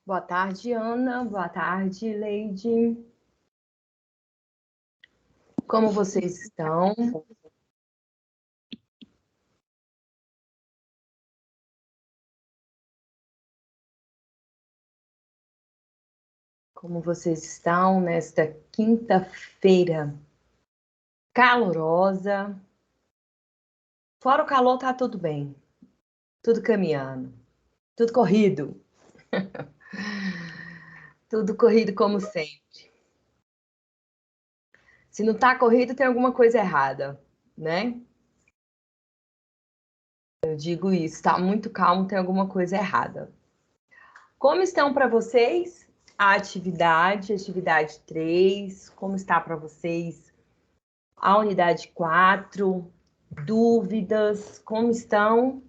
Boa tarde, Ana. Boa tarde, Leide. Como vocês estão? Como vocês estão nesta quinta-feira calorosa? Fora o calor, tá tudo bem. Tudo caminhando. Tudo corrido. Tudo corrido como sempre. Se não tá corrido, tem alguma coisa errada, né? Eu digo isso, tá muito calmo, tem alguma coisa errada. Como estão para vocês a atividade 3? Como está para vocês a unidade 4? Dúvidas? Como estão?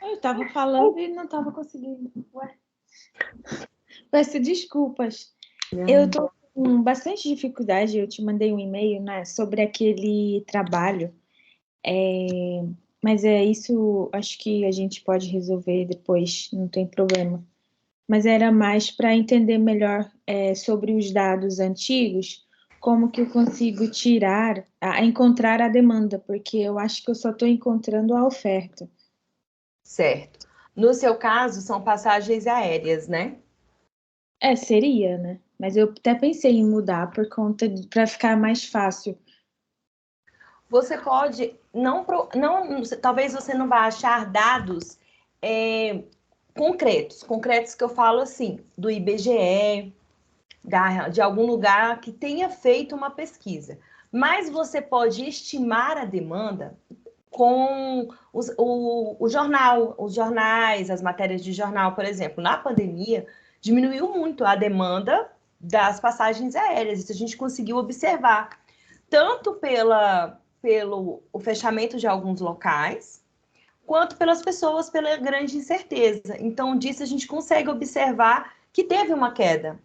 Eu estava falando e não estava conseguindo. Ué. Peço desculpas. Eu estou com bastante dificuldade. Eu te mandei um e-mail, né, sobre aquele trabalho. Mas isso, acho que a gente pode resolver depois, não tem problema. Mas era mais para entender melhor sobre os dados antigos, como que eu consigo encontrar a demanda, porque eu acho que eu só estou encontrando a oferta. Certo. No seu caso, são passagens aéreas, né? Seria, né? Mas eu até pensei em mudar para ficar mais fácil. Você pode, talvez você não vá achar dados concretos que eu falo assim, do IBGE, de algum lugar que tenha feito uma pesquisa. Mas você pode estimar a demanda com o jornal, os jornais, as matérias de jornal, por exemplo. Na pandemia, diminuiu muito a demanda das passagens aéreas. Isso a gente conseguiu observar, tanto pelo o fechamento de alguns locais, quanto pelas pessoas, pela grande incerteza. Então, disso a gente consegue observar que teve uma queda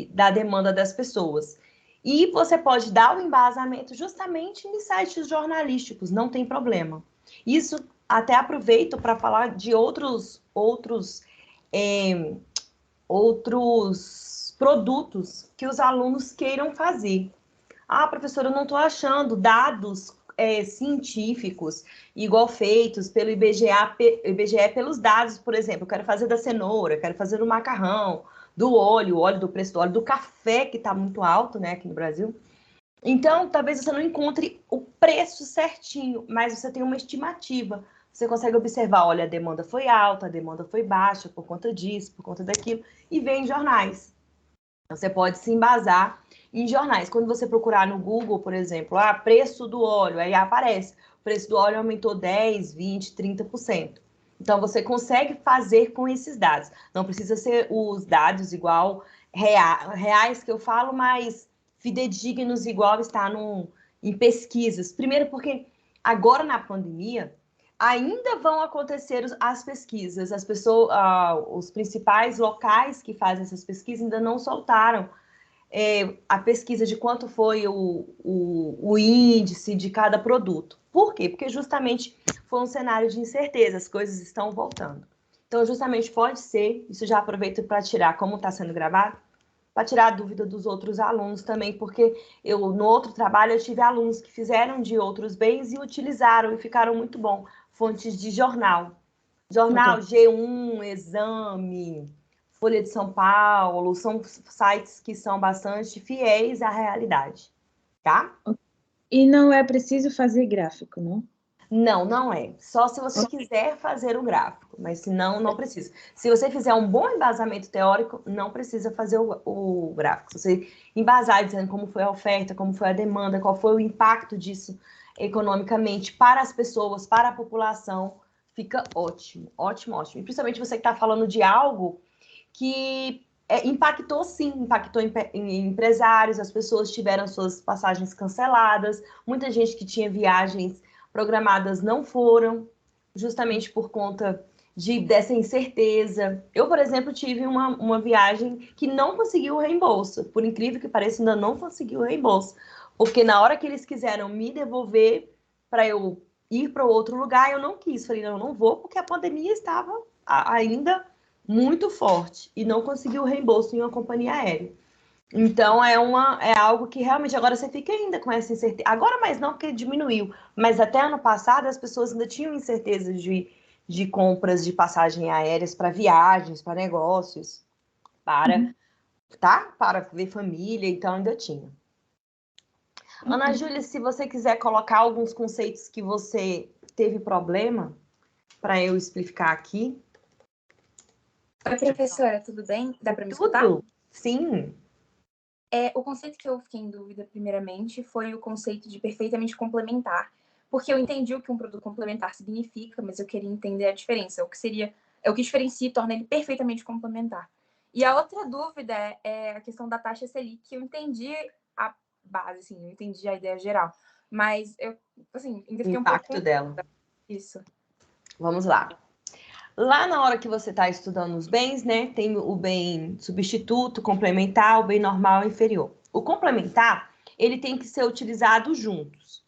da demanda das pessoas. E você pode dar o embasamento justamente em sites jornalísticos, não tem problema. Isso até aproveito para falar de outros produtos que os alunos queiram fazer. Ah, professora, eu não estou achando dados científicos igual feitos pelo IBGE pelos dados, por exemplo, eu quero fazer da cenoura, quero fazer do macarrão, do óleo, do preço do óleo, do café, que está muito alto, né, aqui no Brasil. Então, talvez você não encontre o preço certinho, mas você tem uma estimativa. Você consegue observar, olha, a demanda foi alta, a demanda foi baixa por conta disso, por conta daquilo, e vê em jornais. Você pode se embasar em jornais. Quando você procurar no Google, por exemplo, preço do óleo, aí aparece, o preço do óleo aumentou 10, 20, 30%. Então, você consegue fazer com esses dados. Não precisa ser os dados igual reais que eu falo, mas fidedignos igual está em pesquisas. Primeiro porque agora na pandemia, ainda vão acontecer as pesquisas. As pessoas, os principais locais que fazem essas pesquisas ainda não soltaram a pesquisa de quanto foi o índice de cada produto. Por quê? Porque justamente foi um cenário de incerteza, as coisas estão voltando. Então, justamente pode ser, isso já aproveito para tirar como está sendo gravado, para tirar a dúvida dos outros alunos também, porque no outro trabalho eu tive alunos que fizeram de outros bens e utilizaram e ficaram muito bom. Fontes de jornal. Jornal G1, Exame, Folha de São Paulo, são sites que são bastante fiéis à realidade, tá? E não é preciso fazer gráfico, não? Não, não é. Só se você quiser fazer o gráfico, mas se não, não precisa. Se você fizer um bom embasamento teórico, não precisa fazer o gráfico. Se você embasar dizendo como foi a oferta, como foi a demanda, qual foi o impacto disso economicamente para as pessoas, para a população, fica ótimo, ótimo, ótimo. E principalmente você que está falando de algo que impactou sim, impactou em empresários, as pessoas tiveram suas passagens canceladas, muita gente que tinha viagens programadas não foram, justamente por conta dessa incerteza. Eu, por exemplo, tive uma viagem que não conseguiu o reembolso. Por incrível que pareça, ainda não conseguiu o reembolso. Porque na hora que eles quiseram me devolver para eu ir para outro lugar, eu não quis. Falei, não, eu não vou, porque a pandemia estava ainda muito forte e não consegui o reembolso em uma companhia aérea. Então, é algo que realmente agora você fica ainda com essa incerteza. Agora mais não, porque diminuiu. Mas até ano passado as pessoas ainda tinham incerteza de compras de passagem aéreas para viagens, para negócios, para ver família, então ainda tinha. Ana Júlia, se você quiser colocar alguns conceitos que você teve problema para eu explicar aqui. Oi, professora, tudo bem? Dá para me escutar? Tudo? Sim. O conceito que eu fiquei em dúvida, primeiramente, foi o conceito de perfeitamente complementar, porque eu entendi o que um produto complementar significa, mas eu queria entender a diferença, o que diferencia e torna ele perfeitamente complementar. E a outra dúvida é a questão da taxa Selic, que eu entendi a base, assim, eu entendi a ideia geral, mas eu, assim, ainda fiquei um pouco... Impacto dela. Isso. Vamos lá. Lá na hora que você está estudando os bens, né, tem o bem substituto, complementar, o bem normal e inferior. O complementar, ele tem que ser utilizado juntos.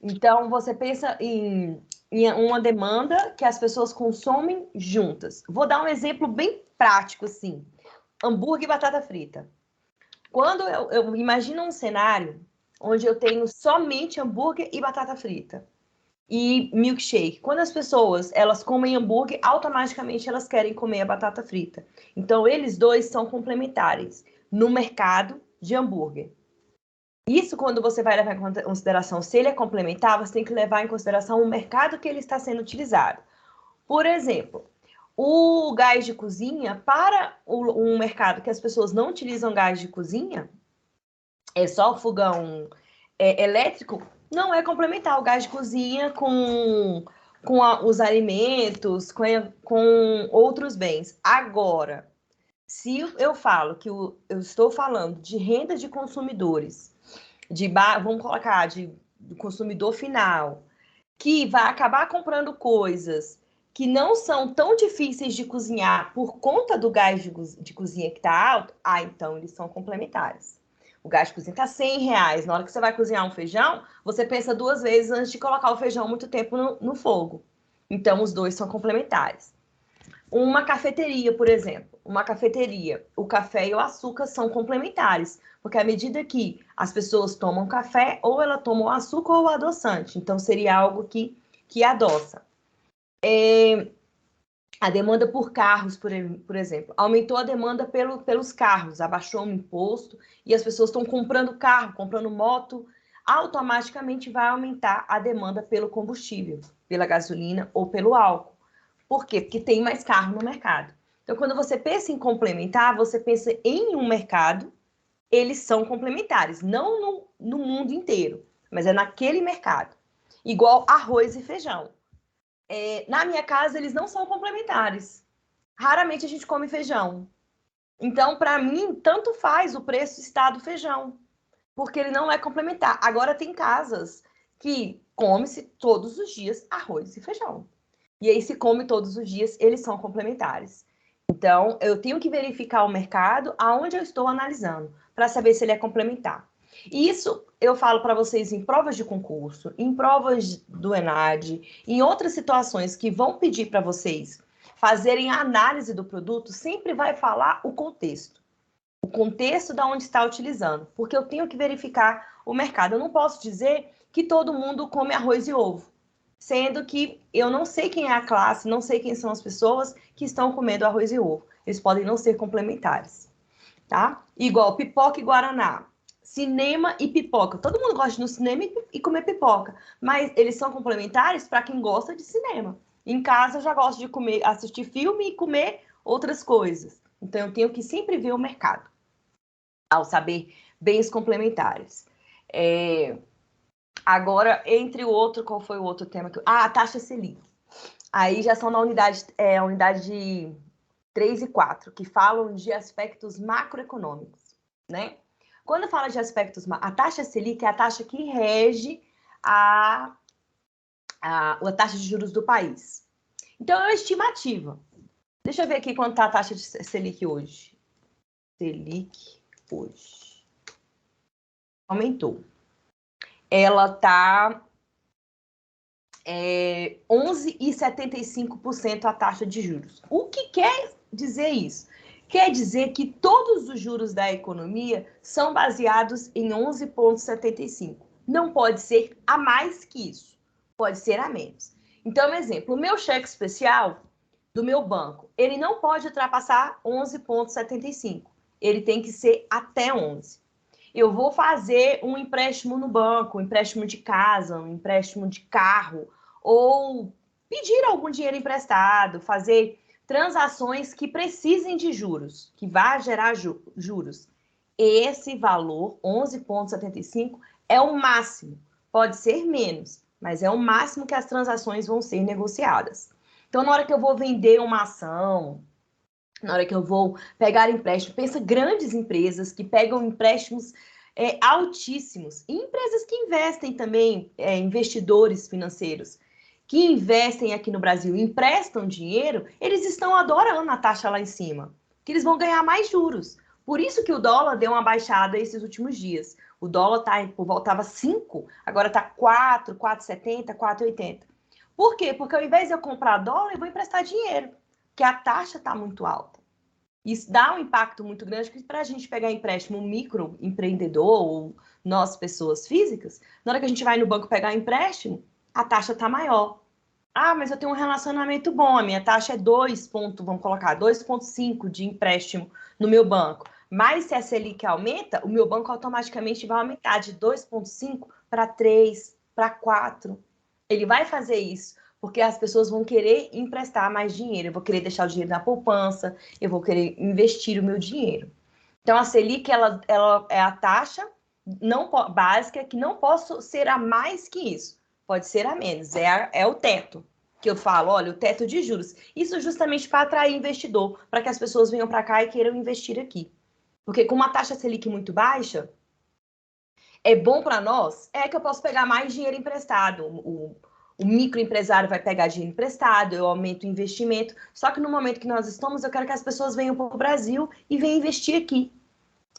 Então, você pensa em uma demanda que as pessoas consomem juntas. Vou dar um exemplo bem prático, assim. Hambúrguer e batata frita. Quando eu imagino um cenário onde eu tenho somente hambúrguer e batata frita e milkshake. Quando as pessoas elas comem hambúrguer, automaticamente elas querem comer a batata frita. Então, eles dois são complementares no mercado de hambúrguer. Isso, quando você vai levar em consideração se ele é complementar, você tem que levar em consideração o mercado que ele está sendo utilizado. Por exemplo, o gás de cozinha, para um mercado que as pessoas não utilizam gás de cozinha, é só o fogão elétrico, não é complementar o gás de cozinha com os alimentos, com outros bens. Agora, se eu falo que eu estou falando de renda de consumidores, vamos colocar, do consumidor final, que vai acabar comprando coisas que não são tão difíceis de cozinhar por conta do gás de cozinha que está alto, então eles são complementares. O gás de cozinha está R$100. Na hora que você vai cozinhar um feijão, você pensa duas vezes antes de colocar o feijão muito tempo no fogo. Então, os dois são complementares. Uma cafeteria, por exemplo. Uma cafeteria, o café e o açúcar são complementares, porque à medida que as pessoas tomam café, ou ela toma o açúcar ou o adoçante. Então, seria algo que adoça. A demanda por carros, por exemplo, aumentou a demanda pelos carros, abaixou o imposto e as pessoas estão comprando carro, comprando moto, automaticamente vai aumentar a demanda pelo combustível, pela gasolina ou pelo álcool. Por quê? Porque tem mais carro no mercado. Então, quando você pensa em complementar, você pensa em um mercado, eles são complementares, não no mundo inteiro, mas é naquele mercado. Igual arroz e feijão. Na minha casa, eles não são complementares. Raramente a gente come feijão. Então, para mim, tanto faz o preço estar do feijão, porque ele não é complementar. Agora, tem casas que come-se todos os dias arroz e feijão. E aí, se come todos os dias, eles são complementares. Então, eu tenho que verificar o mercado aonde eu estou analisando, para saber se ele é complementar. E isso eu falo para vocês em provas de concurso, em provas do ENAD, em outras situações que vão pedir para vocês fazerem a análise do produto, sempre vai falar o contexto. O contexto da onde está utilizando, porque eu tenho que verificar o mercado. Eu não posso dizer que todo mundo come arroz e ovo, sendo que eu não sei quem é a classe, não sei quem são as pessoas que estão comendo arroz e ovo. Eles podem não ser complementares, tá? Igual pipoca e guaraná. Cinema e pipoca. Todo mundo gosta de ir no cinema e comer pipoca, mas eles são complementares para quem gosta de cinema. Em casa eu já gosto de comer, assistir filme e comer outras coisas. Então eu tenho que sempre ver o mercado ao saber bens complementares. Agora, entre o outro, qual foi o outro tema? A taxa Selic. Aí já são na unidade de 3 e 4, que falam de aspectos macroeconômicos, né? Quando fala de aspectos, a taxa Selic é a taxa que rege a taxa de juros do país. Então, é uma estimativa. Deixa eu ver aqui quanto está a taxa de Selic hoje. Selic hoje. Aumentou. Ela está 11,75% a taxa de juros. O que quer dizer isso? Quer dizer que todos os juros da economia são baseados em 11,75. Não pode ser a mais que isso, pode ser a menos. Então, exemplo, o meu cheque especial do meu banco, ele não pode ultrapassar 11,75. Ele tem que ser até 11. Eu vou fazer um empréstimo no banco, um empréstimo de casa, um empréstimo de carro, ou pedir algum dinheiro emprestado, fazer transações que precisem de juros, que vá gerar juros. Esse valor, 11,75, é o máximo. Pode ser menos, mas é o máximo que as transações vão ser negociadas. Então, na hora que eu vou vender uma ação, na hora que eu vou pegar empréstimo, pensa grandes empresas que pegam empréstimos altíssimos, e empresas que investem também, investidores financeiros, que investem aqui no Brasil, emprestam dinheiro, eles estão adorando a taxa lá em cima, que eles vão ganhar mais juros. Por isso que o dólar deu uma baixada esses últimos dias. O dólar voltava 5, agora está 4, 4,70, 4,80. Por quê? Porque ao invés de eu comprar dólar, eu vou emprestar dinheiro, porque a taxa está muito alta. Isso dá um impacto muito grande, porque para a gente pegar empréstimo, um microempreendedor ou nós, pessoas físicas, na hora que a gente vai no banco pegar empréstimo, a taxa está maior. Ah, mas eu tenho um relacionamento bom, a minha taxa é 2,5 de empréstimo no meu banco. Mas se a Selic aumenta, o meu banco automaticamente vai aumentar de 2,5 para 3, para 4. Ele vai fazer isso, porque as pessoas vão querer emprestar mais dinheiro. Eu vou querer deixar o dinheiro na poupança, eu vou querer investir o meu dinheiro. Então, a Selic, ela é a taxa básica que não posso ser a mais que isso. Pode ser a menos, é o teto. Que eu falo, olha, o teto de juros. Isso justamente para atrair investidor, para que as pessoas venham para cá e queiram investir aqui. Porque com uma taxa Selic muito baixa, é bom para nós, é que eu posso pegar mais dinheiro emprestado. O microempresário vai pegar dinheiro emprestado, eu aumento o investimento. Só que no momento que nós estamos, eu quero que as pessoas venham para o Brasil e venham investir aqui.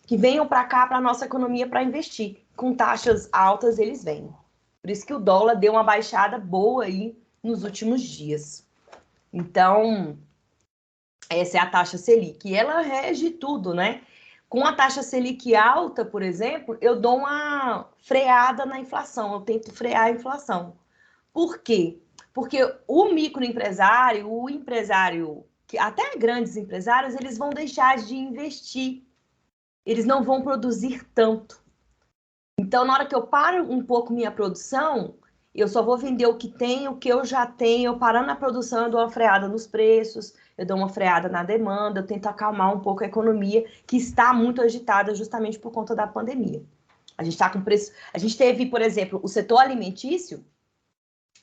Que venham para cá, para a nossa economia, para investir. Com taxas altas, eles vêm. Por isso que o dólar deu uma baixada boa aí nos últimos dias. Então, essa é a taxa Selic. E ela rege tudo, né? Com a taxa Selic alta, por exemplo, eu dou uma freada na inflação. Eu tento frear a inflação. Por quê? Porque o microempresário, o empresário, até grandes empresários, eles vão deixar de investir. Eles não vão produzir tanto. Então, na hora que eu paro um pouco minha produção, eu só vou vender o que tem, o que eu já tenho. Eu parando a produção, eu dou uma freada nos preços, eu dou uma freada na demanda, eu tento acalmar um pouco a economia, que está muito agitada justamente por conta da pandemia. A gente está com preço. A gente teve, por exemplo, o setor alimentício,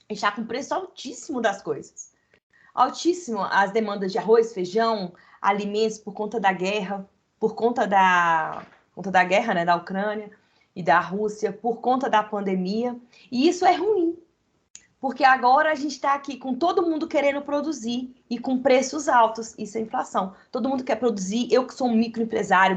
a gente está com preço altíssimo das coisas. Altíssimo as demandas de arroz, feijão, alimentos por conta da guerra, por conta da guerra, né, da Ucrânia e da Rússia, por conta da pandemia. E isso é ruim, porque agora a gente está aqui com todo mundo querendo produzir e com preços altos. Isso é inflação. Todo mundo quer produzir. Eu que sou um microempresário,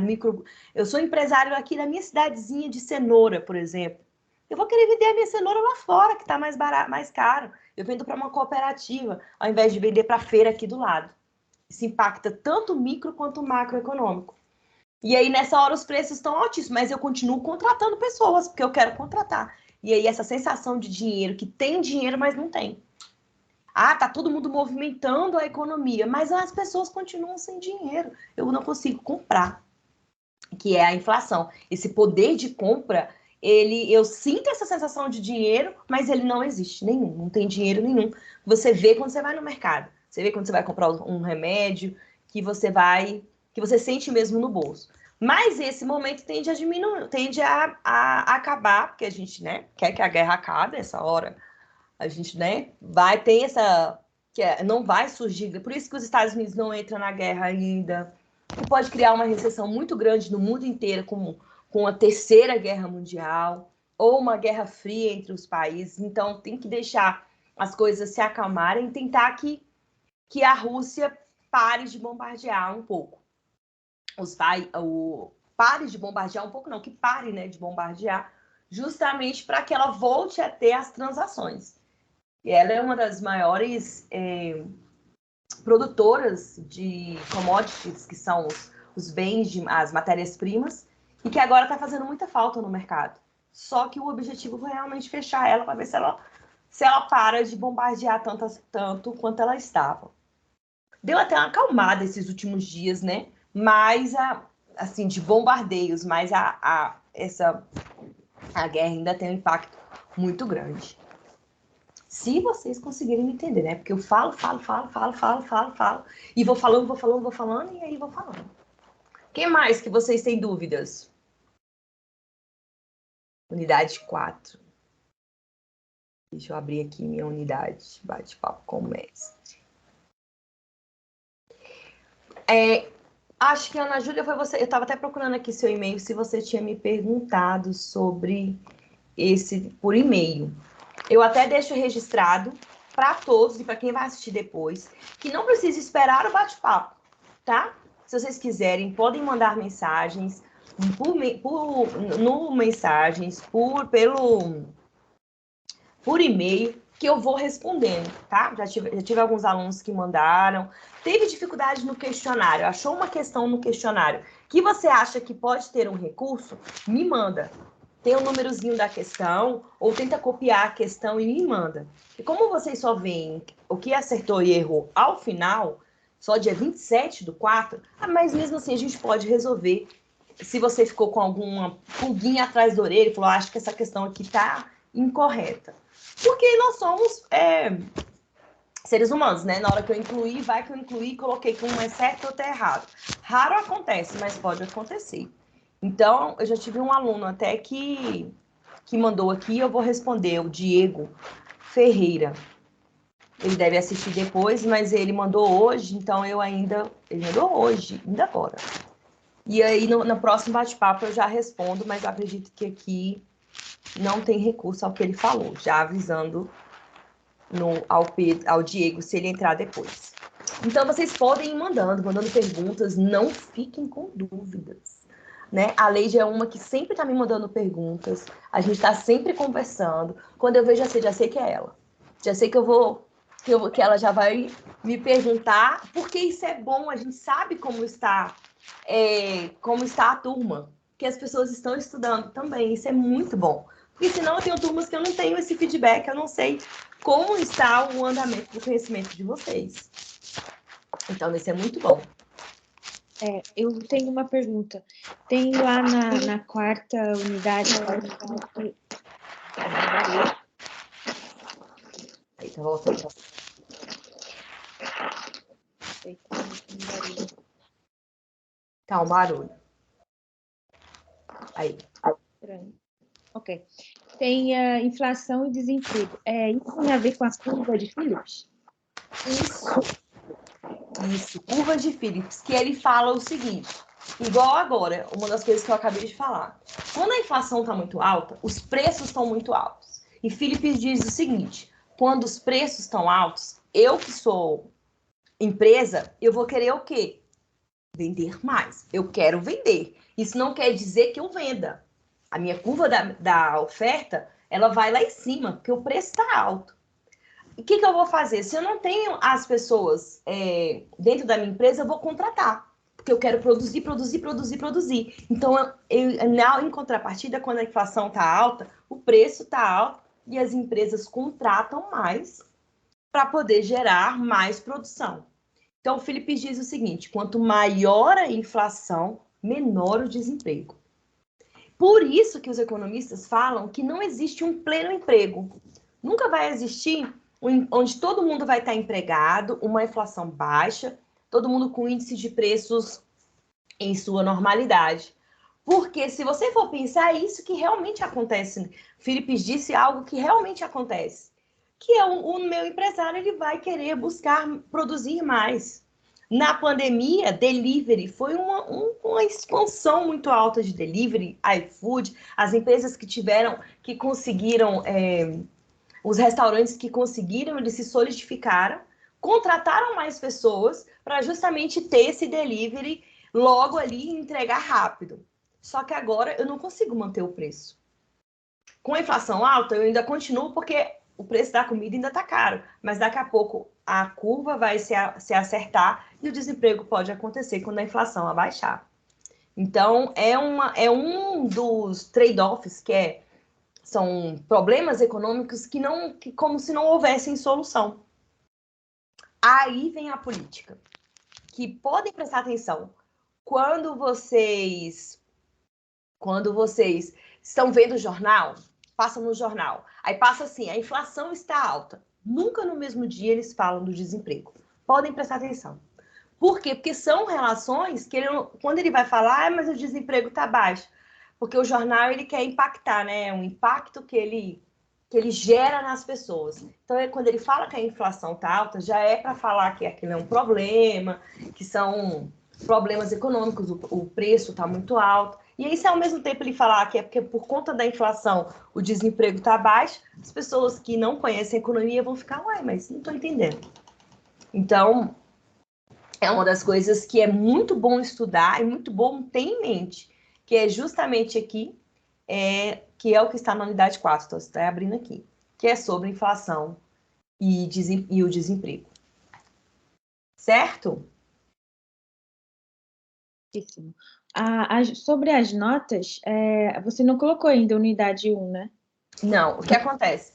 eu sou empresário aqui na minha cidadezinha de cenoura, por exemplo. Eu vou querer vender a minha cenoura lá fora, que está mais barato, mais caro. Eu vendo para uma cooperativa, ao invés de vender para a feira aqui do lado. Isso impacta tanto o micro quanto o macroeconômico. E aí, nessa hora, os preços estão altíssimos, mas eu continuo contratando pessoas, porque eu quero contratar. E aí, essa sensação de dinheiro, que tem dinheiro, mas não tem. Ah, tá todo mundo movimentando a economia, mas as pessoas continuam sem dinheiro. Eu não consigo comprar, que é a inflação. Esse poder de compra, eu sinto essa sensação de dinheiro, mas ele não existe nenhum, não tem dinheiro nenhum. Você vê quando você vai no mercado, você vê quando você vai comprar um remédio, que você sente mesmo no bolso. Mas esse momento tende a diminuir, tende a acabar, porque a gente, né, quer que a guerra acabe essa hora. A gente, né, vai ter não vai surgir, por isso que os Estados Unidos não entram na guerra ainda, que pode criar uma recessão muito grande no mundo inteiro, com a terceira guerra mundial, ou uma guerra fria entre os países. Então, tem que deixar as coisas se acalmarem, tentar que a Rússia pare de bombardear um pouco. Pare de bombardear um pouco, não, que pare, né, de bombardear, justamente para que ela volte a ter as transações. E ela é uma das maiores produtoras de commodities, que são os bens, as matérias-primas, e que agora está fazendo muita falta no mercado. Só que o objetivo foi realmente fechar ela para ver se ela para de bombardear tanto quanto ela estava. Deu até uma acalmada esses últimos dias, né? Mas, assim, de bombardeios, mas a guerra ainda tem um impacto muito grande. Se vocês conseguirem me entender, né? Porque eu falo, e vou falando, e aí vou falando. Quem mais que vocês têm dúvidas? Unidade 4. Deixa eu abrir aqui minha unidade. Bate-papo com o mestre. Acho que a Ana Júlia foi você. Eu estava até procurando aqui seu e-mail, se você tinha me perguntado sobre esse por e-mail. Eu até deixo registrado para todos e para quem vai assistir depois, que não precisa esperar o bate-papo, tá? Se vocês quiserem, podem mandar mensagens por e-mail, que eu vou respondendo, tá? Já tive alguns alunos que mandaram. Teve dificuldade no questionário, achou uma questão no questionário que você acha que pode ter um recurso, me manda. Tem o númerozinho da questão, ou tenta copiar a questão e me manda. E como vocês só veem o que acertou e errou ao final, só dia 27/4, mas mesmo assim a gente pode resolver. Se você ficou com alguma pulguinha atrás da orelha e falou, acho que essa questão aqui está incorreta. Porque nós somos seres humanos, né? Na hora que eu incluí, coloquei que um é certo ou outro é errado. Raro acontece, mas pode acontecer. Então, eu já tive um aluno até que mandou aqui, eu vou responder, o Diego Ferreira. Ele deve assistir depois, mas ele mandou hoje, então ele mandou hoje, ainda agora. E aí, no próximo bate-papo, eu já respondo, mas eu acredito que aqui não tem recurso ao que ele falou, já avisando ao Diego se ele entrar depois. Então, vocês podem ir mandando perguntas, não fiquem com dúvidas. Né? A Leide é uma que sempre está me mandando perguntas, a gente está sempre conversando. Quando eu vejo, já sei que é ela. Já sei que ela já vai me perguntar, porque isso é bom, a gente sabe como está a turma, que as pessoas estão estudando também, isso é muito bom. Porque senão eu tenho turmas que eu não tenho esse feedback, eu não sei como está o andamento do conhecimento de vocês. Então, isso é muito bom. Eu tenho uma pergunta. Tem lá na quarta unidade... Aí, tá voltando. Tá um barulho. Aí. Ok. Tem a inflação e desemprego. Isso tem a ver com a curva de Phillips? Isso, curva de Phillips, que ele fala o seguinte, igual agora, uma das coisas que eu acabei de falar. Quando a inflação está muito alta, os preços estão muito altos. E Phillips diz o seguinte, quando os preços estão altos, eu que sou empresa, eu vou querer o quê? Vender mais. Eu quero vender. Isso não quer dizer que eu venda. A minha curva da oferta, ela vai lá em cima, porque o preço está alto. O que eu vou fazer? Se eu não tenho as pessoas dentro da minha empresa, eu vou contratar. Porque eu quero produzir. Então, em contrapartida, quando a inflação está alta, o preço está alto e as empresas contratam mais para poder gerar mais produção. Então, o Felipe diz o seguinte, quanto maior a inflação, menor o desemprego. Por isso que os economistas falam que não existe um pleno emprego. Nunca vai existir onde todo mundo vai estar empregado, uma inflação baixa, todo mundo com índice de preços em sua normalidade. Porque se você for pensar, é isso que realmente acontece. Felipe disse algo que realmente acontece, que é o meu empresário, ele vai querer buscar produzir mais. Na pandemia, delivery foi uma expansão muito alta de delivery, iFood, as empresas que conseguiram... Os restaurantes que conseguiram, eles se solidificaram, contrataram mais pessoas para justamente ter esse delivery logo ali e entregar rápido. Só que agora eu não consigo manter o preço. Com a inflação alta, eu ainda continuo porque o preço da comida ainda está caro, mas daqui a pouco a curva vai se acertar e o desemprego pode acontecer quando a inflação abaixar. Então, é um dos trade-offs são problemas econômicos que como se não houvessem solução. Aí vem a política, que podem prestar atenção. Quando vocês estão vendo o jornal, passa no jornal, aí passa assim, a inflação está alta. Nunca no mesmo dia eles falam do desemprego. Podem prestar atenção. Por quê? Porque são relações que quando ele vai falar, mas o desemprego está baixo. Porque o jornal ele quer impactar, né? Um impacto que ele gera nas pessoas. Então, quando ele fala que a inflação está alta, já é para falar que aquilo é um problema, que são problemas econômicos, o preço está muito alto. E aí, se ao mesmo tempo ele falar que é porque por conta da inflação o desemprego está baixo, as pessoas que não conhecem a economia vão ficar, ué, mas não estou entendendo. Então, é uma das coisas que é muito bom estudar e muito bom ter em mente, que é justamente aqui, que é o que está na unidade 4, então você está abrindo aqui, que é sobre inflação e o desemprego. Certo? Sobre as notas, você não colocou ainda a unidade 1, né? Não, o que acontece?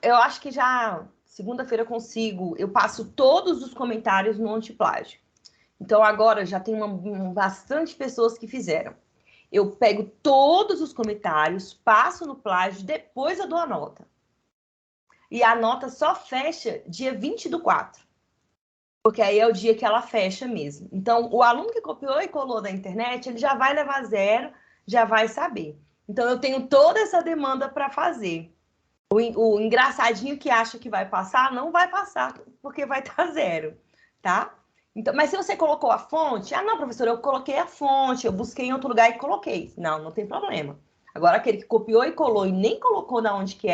Eu acho que já segunda-feira eu passo todos os comentários no Antiplágio. Então agora já tem bastante pessoas que fizeram. Eu pego todos os comentários, passo no plágio, depois eu dou a nota. E a nota só fecha dia 20/4. Porque aí é o dia que ela fecha mesmo. Então, o aluno que copiou e colou da internet, ele já vai levar 0, já vai saber. Então, eu tenho toda essa demanda para fazer. O engraçadinho que acha que vai passar, não vai passar, porque vai estar 0, tá? Então, mas se você colocou a fonte, não, professora, eu coloquei a fonte, eu busquei em outro lugar e coloquei. Não tem problema. Agora, aquele que copiou e colou e nem colocou na onde que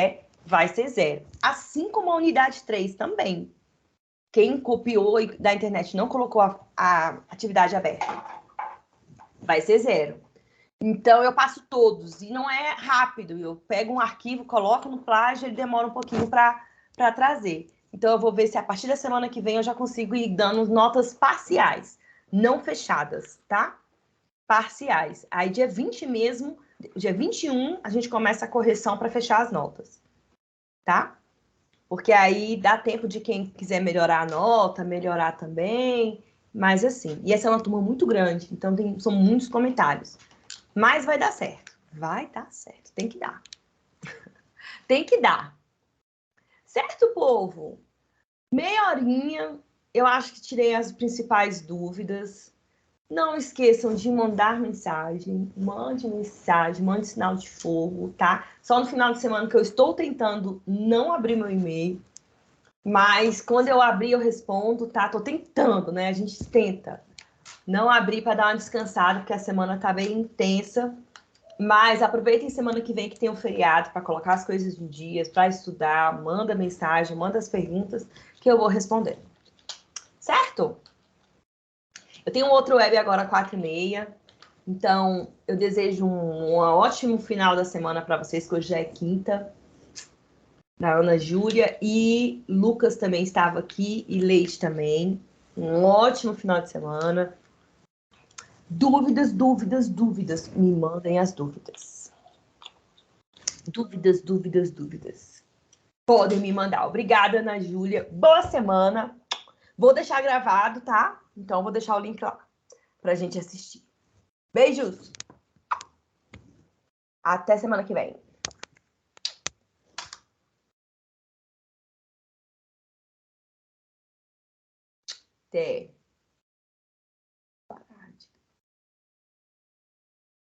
vai ser 0. Assim como a unidade 3 também. Quem copiou da internet não colocou a atividade aberta, vai ser 0. Então, eu passo todos, e não é rápido. Eu pego um arquivo, coloco no plágio, ele demora um pouquinho para trazer. Então, eu vou ver se a partir da semana que vem eu já consigo ir dando notas parciais, não fechadas, tá? Parciais. Aí, dia 20 mesmo, dia 21, a gente começa a correção para fechar as notas, tá? Porque aí dá tempo de quem quiser melhorar a nota, melhorar também. Mas assim, e essa é uma turma muito grande, então são muitos comentários. Mas vai dar certo. Vai dar certo. Tem que dar. Tem que dar. Certo, povo? Meia horinha. Eu acho que tirei as principais dúvidas. Não esqueçam de mandar mensagem. Mande mensagem, mande sinal de fogo, tá? Só no final de semana que eu estou tentando não abrir meu e-mail. Mas quando eu abrir, eu respondo, tá? Tô tentando, né? A gente tenta não abrir para dar uma descansada, porque a semana tá bem intensa. Mas aproveitem semana que vem que tem um feriado para colocar as coisas em dias, para estudar, manda mensagem, manda as perguntas que eu vou responder. Certo? Eu tenho um outro web agora, 4h30. Então, eu desejo um ótimo final da semana para vocês, que hoje já é quinta. Da Ana Júlia, e Lucas também estava aqui, e Leite também. Um ótimo final de semana. Dúvidas, dúvidas, dúvidas. Me mandem as dúvidas. Dúvidas, dúvidas, dúvidas. Podem me mandar. Obrigada, Ana Júlia. Boa semana. Vou deixar gravado, tá? Então, vou deixar o link lá pra gente assistir. Beijos. Até semana que vem. Até.